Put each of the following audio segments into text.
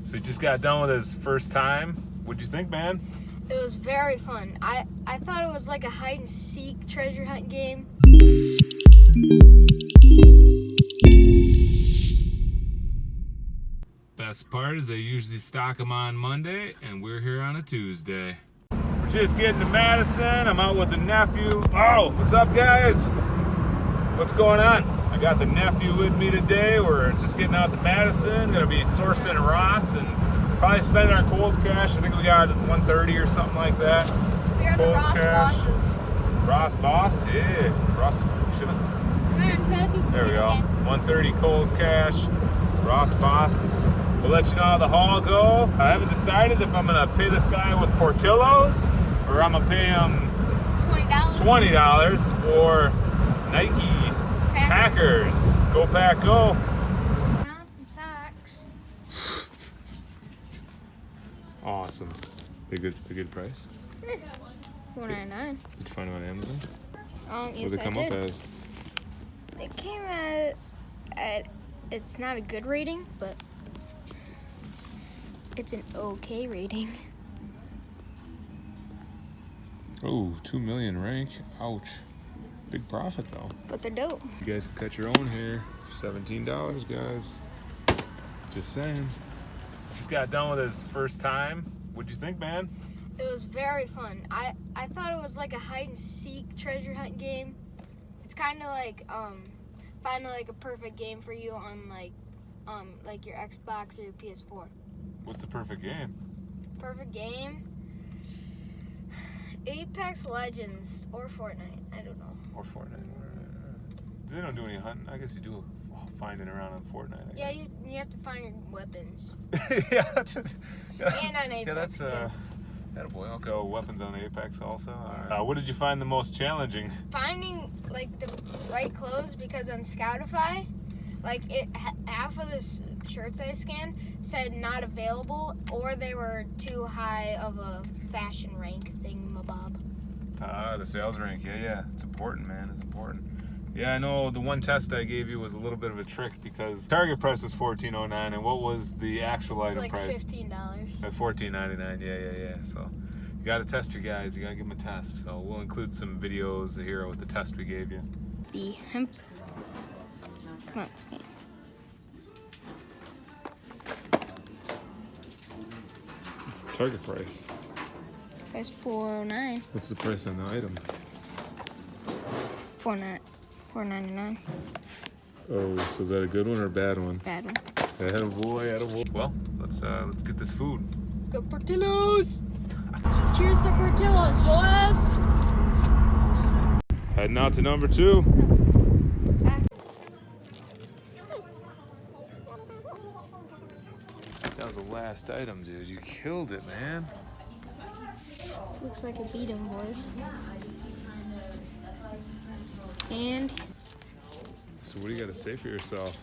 So he just got done with his first time. What'd you think, man? It was very fun. I thought it was like a hide and seek treasure hunt game. Best part is they usually stock them on Monday, and we're here on a Tuesday. We're just getting to Madison. I'm out with the nephew. Oh, what's up, guys? What's going on? I got the nephew with me today. We're just getting out to Madison. Gonna be sourcing at Ross and probably spending our Kohl's cash. I think we got $130 or something like that. We are the Kohl's Ross cash. bosses. Ross boss? Yeah. Ross. There we go. 130 Kohl's cash. Ross bosses. We'll let you know how the haul go. I haven't decided if I'm gonna pay this guy with Portillo's or I'm gonna pay him $20 or Nike Packers. Go Pack, go. Found some socks. Awesome. They good price. $4.99. Did you find them on Amazon? Yes, What did it come I up did. as? It came at it's not a good rating, but it's an okay rating. Oh, 2 million rank. Ouch. Big profit though. But they're dope. You guys can cut your own hair for $17, guys. Just saying. Just got done with his first time. What'd you think, man? It was very fun. I thought it was like a hide and seek treasure hunt game. It's kind of like finding like a perfect game for you on like your Xbox or your PS4. What's the perfect game? Perfect game? Apex Legends or Fortnite. I don't know. Or Fortnite. They don't do any hunting. I guess you do finding around on Fortnite. Yeah, you have to find your weapons. yeah. And on Apex, yeah, that's too. attaboy. Okay, well, weapons on Apex also. All right. What did you find the most challenging? Finding like the right clothes, because on Scoutify, like half of the shirts I scanned said not available, or they were too high of a fashion rank thingamabob. The sales rank. Yeah. It's important, man. It's important. Yeah, I know the one test I gave you was a little bit of a trick because target price was $14.09, and what was the actual It's item like price? $15. At $14.99. Yeah. So you got to test your guys. You got to give them a test. So we'll include some videos here with the test we gave you. The hemp. Come on, scan. What's the target price? Price $4.09. What's the price on the item? $4.99. Oh, so is that a good one or a bad one? Bad one. Attaboy. Well, let's get this food. Let's go Portillo's. Cheers to Portillo's, boys. Heading out to number 2. That was the last item, dude. You killed it, man. Looks like a beat 'em, boys. And So what do you got to say for yourself?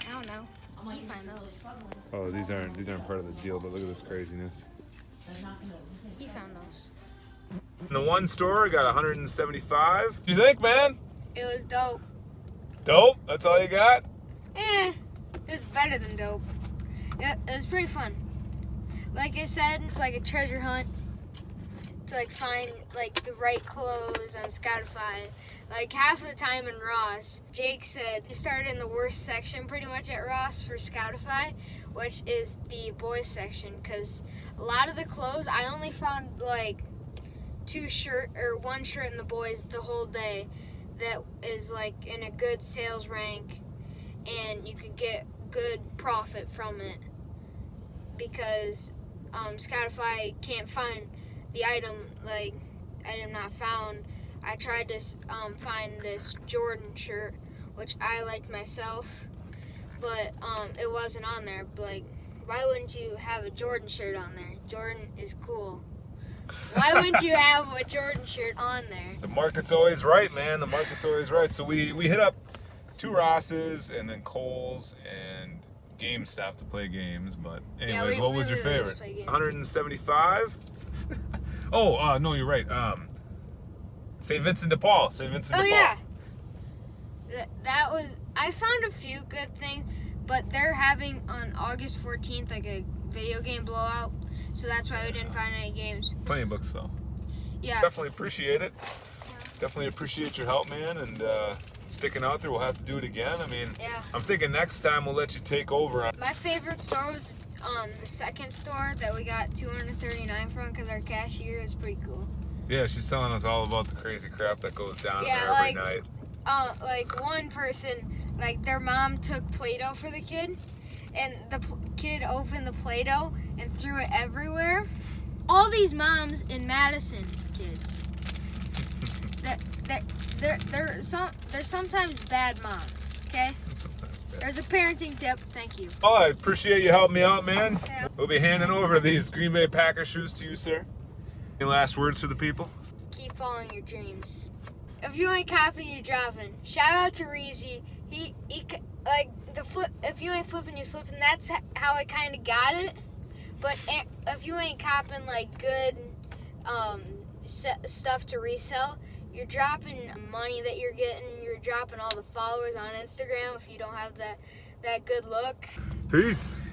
I don't know. You find those. Oh, these aren't part of the deal, but look at this craziness. You found those. In the one store, I got 175. What do you think, man? It was dope. Dope? That's all you got? It was better than dope. It was pretty fun. Like I said, it's like a treasure hunt to like find like the right clothes on Scoutify. Like half of the time in Ross, Jake said you started in the worst section pretty much at Ross for Scoutify, which is the boys section, because a lot of the clothes I only found like one shirt in the boys the whole day that is like in a good sales rank, and you could get good profit from it because Scoutify can't find the item not found. I tried to find this Jordan shirt, which I liked myself, but it wasn't on there. But, like, why wouldn't you have a Jordan shirt on there? Jordan is cool. Why wouldn't you have a Jordan shirt on there? The market's always right, man. The market's always right. So we hit up 2 Rosses and then Kohl's and GameStop to play games. But anyways, what was your favorite? 175? Oh, no, you're right. St. Vincent de Paul. St. Vincent de Paul. Yeah. That was. I found a few good things, but they're having on August 14th like a video game blowout, so that's why we didn't find any games. Plenty of books though. Yeah. Definitely appreciate it. Definitely appreciate your help, man, and sticking out there. We'll have to do it again. I mean, Yeah. I'm thinking next time we'll let you take over. My favorite store was the second store that we got $239 from because our cashier is pretty cool. Yeah, she's telling us all about the crazy crap that goes down Yeah, there every night. Like one person, like their mom took Play-Doh for the kid, and the kid opened the Play-Doh and threw it everywhere. All these moms in Madison, kids, they're sometimes bad moms. Okay, there's a parenting tip. Thank you. Oh, I appreciate you helping me out, man. Yeah. We'll be handing over these Green Bay Packers shoes to you, sir. Any last words for the people? Keep following your dreams. If you ain't copping, you're dropping. Shout out to Reezy. He like the flip. If you ain't flipping, you slipping. That's how I kind of got it. But if you ain't copping like good stuff to resell, you're dropping money that you're getting. You're dropping all the followers on Instagram if you don't have that good look. Peace.